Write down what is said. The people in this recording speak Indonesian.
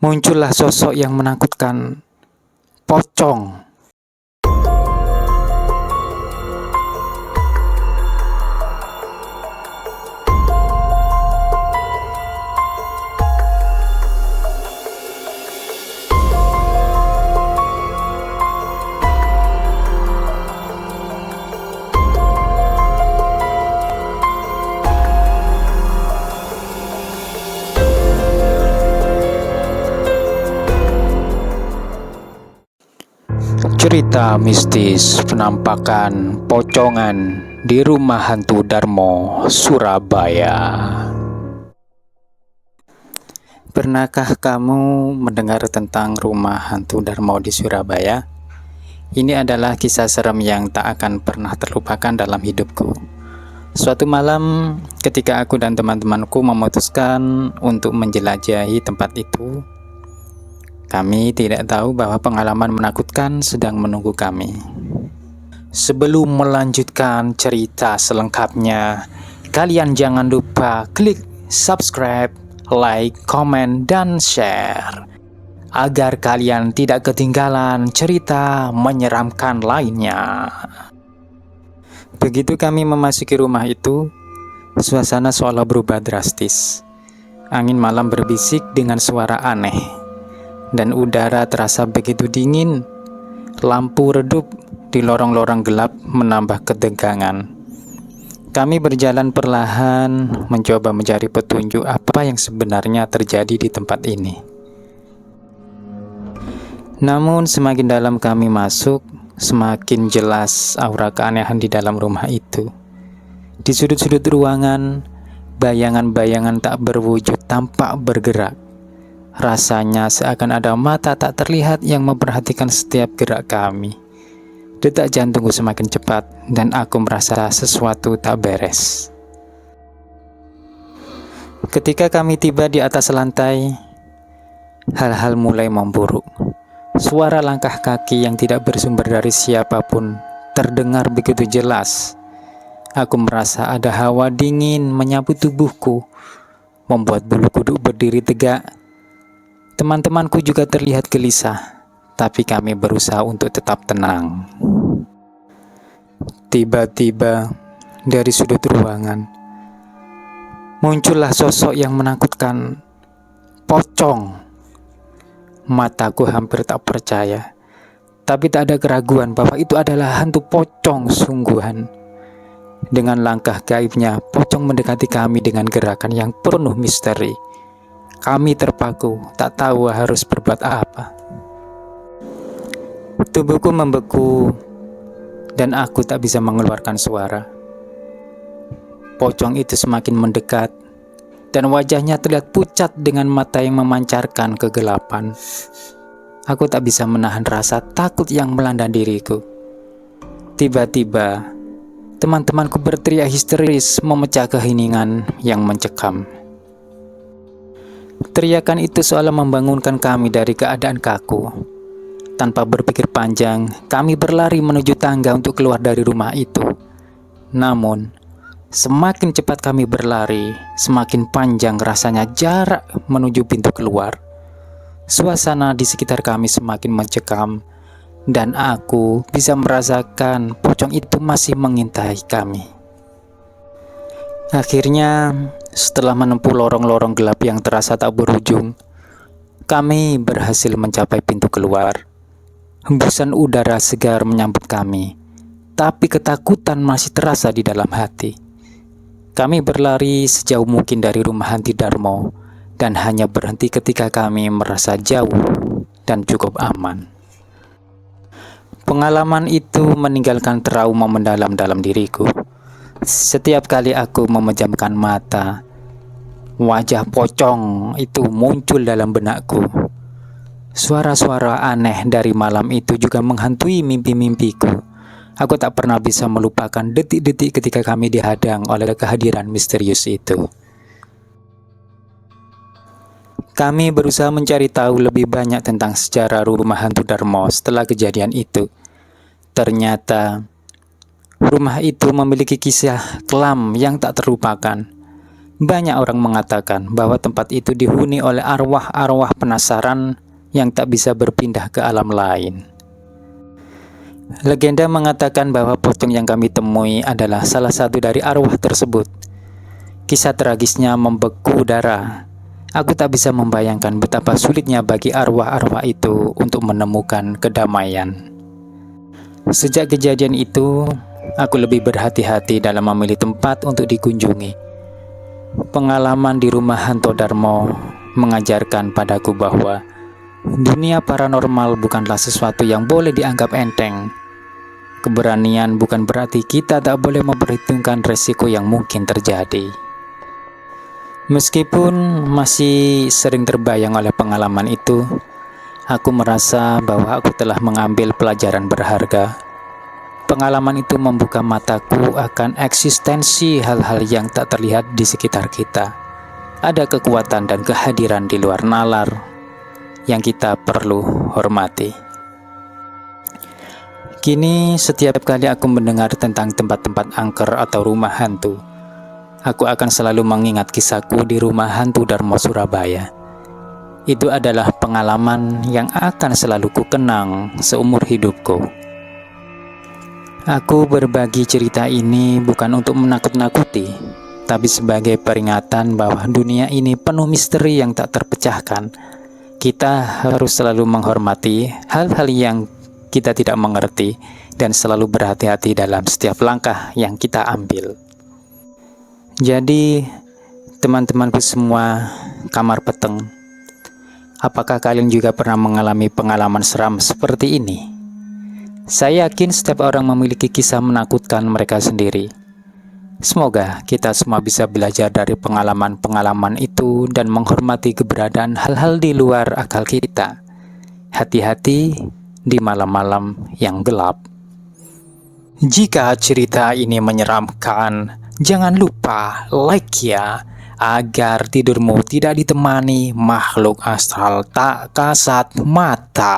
Muncullah sosok yang menakutkan, pocong. Cerita mistis penampakan pocongan di rumah hantu Darmo, Surabaya. Pernahkah kamu mendengar tentang rumah hantu Darmo di Surabaya? Ini adalah kisah serem yang tak akan pernah terlupakan dalam hidupku. Suatu malam, ketika aku dan teman-temanku memutuskan untuk menjelajahi tempat itu, kami tidak tahu bahwa pengalaman menakutkan sedang menunggu kami. Sebelum melanjutkan cerita selengkapnya, kalian jangan lupa klik subscribe, like, komen, dan share agar kalian tidak ketinggalan cerita menyeramkan lainnya. Begitu kami memasuki rumah itu, suasana seolah berubah drastis. Angin malam berbisik dengan suara aneh, dan udara terasa begitu dingin. Lampu redup di lorong-lorong gelap menambah ketegangan. Kami berjalan perlahan, mencoba mencari petunjuk apa yang sebenarnya terjadi di tempat ini. Namun semakin dalam kami masuk, semakin jelas aura keanehan di dalam rumah itu. Di sudut-sudut ruangan, bayangan-bayangan tak berwujud tampak bergerak. Rasanya seakan ada mata tak terlihat yang memperhatikan setiap gerak kami. Detak jantungku semakin cepat dan aku merasa sesuatu tak beres. Ketika kami tiba di atas lantai, hal-hal mulai memburuk. Suara langkah kaki yang tidak bersumber dari siapapun terdengar begitu jelas. Aku merasa ada hawa dingin menyapu tubuhku, membuat bulu kuduk berdiri tegak. Teman-temanku juga terlihat gelisah, tapi kami berusaha untuk tetap tenang. Tiba-tiba, dari sudut ruangan, muncullah sosok yang menakutkan, pocong. Mataku hampir tak percaya, tapi tak ada keraguan bahwa itu adalah hantu pocong sungguhan. Dengan langkah gaibnya, pocong mendekati kami dengan gerakan yang penuh misteri. Kami terpaku, tak tahu harus berbuat apa. Tubuhku membeku dan aku tak bisa mengeluarkan suara. Pocong itu semakin mendekat dan wajahnya terlihat pucat dengan mata yang memancarkan kegelapan. Aku tak bisa menahan rasa takut yang melanda diriku. Tiba-tiba, teman-temanku berteriak histeris memecah keheningan yang mencekam. Teriakan itu seolah membangunkan kami dari keadaan kaku. Tanpa berpikir panjang, kami berlari menuju tangga untuk keluar dari rumah itu. Namun, semakin cepat kami berlari, semakin panjang rasanya jarak menuju pintu keluar. Suasana di sekitar kami semakin mencekam, dan aku bisa merasakan pocong itu masih mengintai kami. Akhirnya, setelah menempuh lorong-lorong gelap yang terasa tak berujung, kami berhasil mencapai pintu keluar. Hembusan udara segar menyambut kami, tapi ketakutan masih terasa di dalam hati. Kami berlari sejauh mungkin dari rumah hantu Darmo, dan hanya berhenti ketika kami merasa jauh dan cukup aman. Pengalaman itu meninggalkan trauma mendalam dalam diriku. Setiap kali aku memejamkan mata, wajah pocong itu muncul dalam benakku. Suara-suara aneh dari malam itu juga menghantui mimpi-mimpiku. Aku tak pernah bisa melupakan detik-detik ketika kami dihadang oleh kehadiran misterius itu. Kami berusaha mencari tahu lebih banyak tentang sejarah rumah hantu Darmo setelah kejadian itu. Ternyata rumah itu memiliki kisah kelam yang tak terlupakan. Banyak orang mengatakan bahwa tempat itu dihuni oleh arwah-arwah penasaran yang tak bisa berpindah ke alam lain. Legenda mengatakan bahwa pocong yang kami temui adalah salah satu dari arwah tersebut. Kisah tragisnya membeku darah. Aku tak bisa membayangkan betapa sulitnya bagi arwah-arwah itu untuk menemukan kedamaian. Sejak kejadian itu, aku lebih berhati-hati dalam memilih tempat untuk dikunjungi. Pengalaman di rumah Hanto Darmo mengajarkan padaku bahwa dunia paranormal bukanlah sesuatu yang boleh dianggap enteng. Keberanian bukan berarti kita tak boleh memperhitungkan resiko yang mungkin terjadi. Meskipun masih sering terbayang oleh pengalaman itu, aku merasa bahwa aku telah mengambil pelajaran berharga. Pengalaman itu membuka mataku akan eksistensi hal-hal yang tak terlihat di sekitar kita. Ada kekuatan dan kehadiran di luar nalar yang kita perlu hormati. Kini setiap kali aku mendengar tentang tempat-tempat angker atau rumah hantu, aku akan selalu mengingat kisahku di rumah hantu Darmo Surabaya. Itu adalah pengalaman yang akan selalu kukenang seumur hidupku. Aku berbagi cerita ini bukan untuk menakut-nakuti, tapi sebagai peringatan bahwa dunia ini penuh misteri yang tak terpecahkan. Kita harus selalu menghormati hal-hal yang kita tidak mengerti dan selalu berhati-hati dalam setiap langkah yang kita ambil. Jadi, teman-temanku semua, kamar peteng, apakah kalian juga pernah mengalami pengalaman seram seperti ini? Saya yakin setiap orang memiliki kisah menakutkan mereka sendiri. Semoga kita semua bisa belajar dari pengalaman-pengalaman itu dan menghormati keberadaan hal-hal di luar akal kita. Hati-hati di malam-malam yang gelap. Jika cerita ini menyeramkan, jangan lupa like ya, agar tidurmu tidak ditemani makhluk astral tak kasat mata.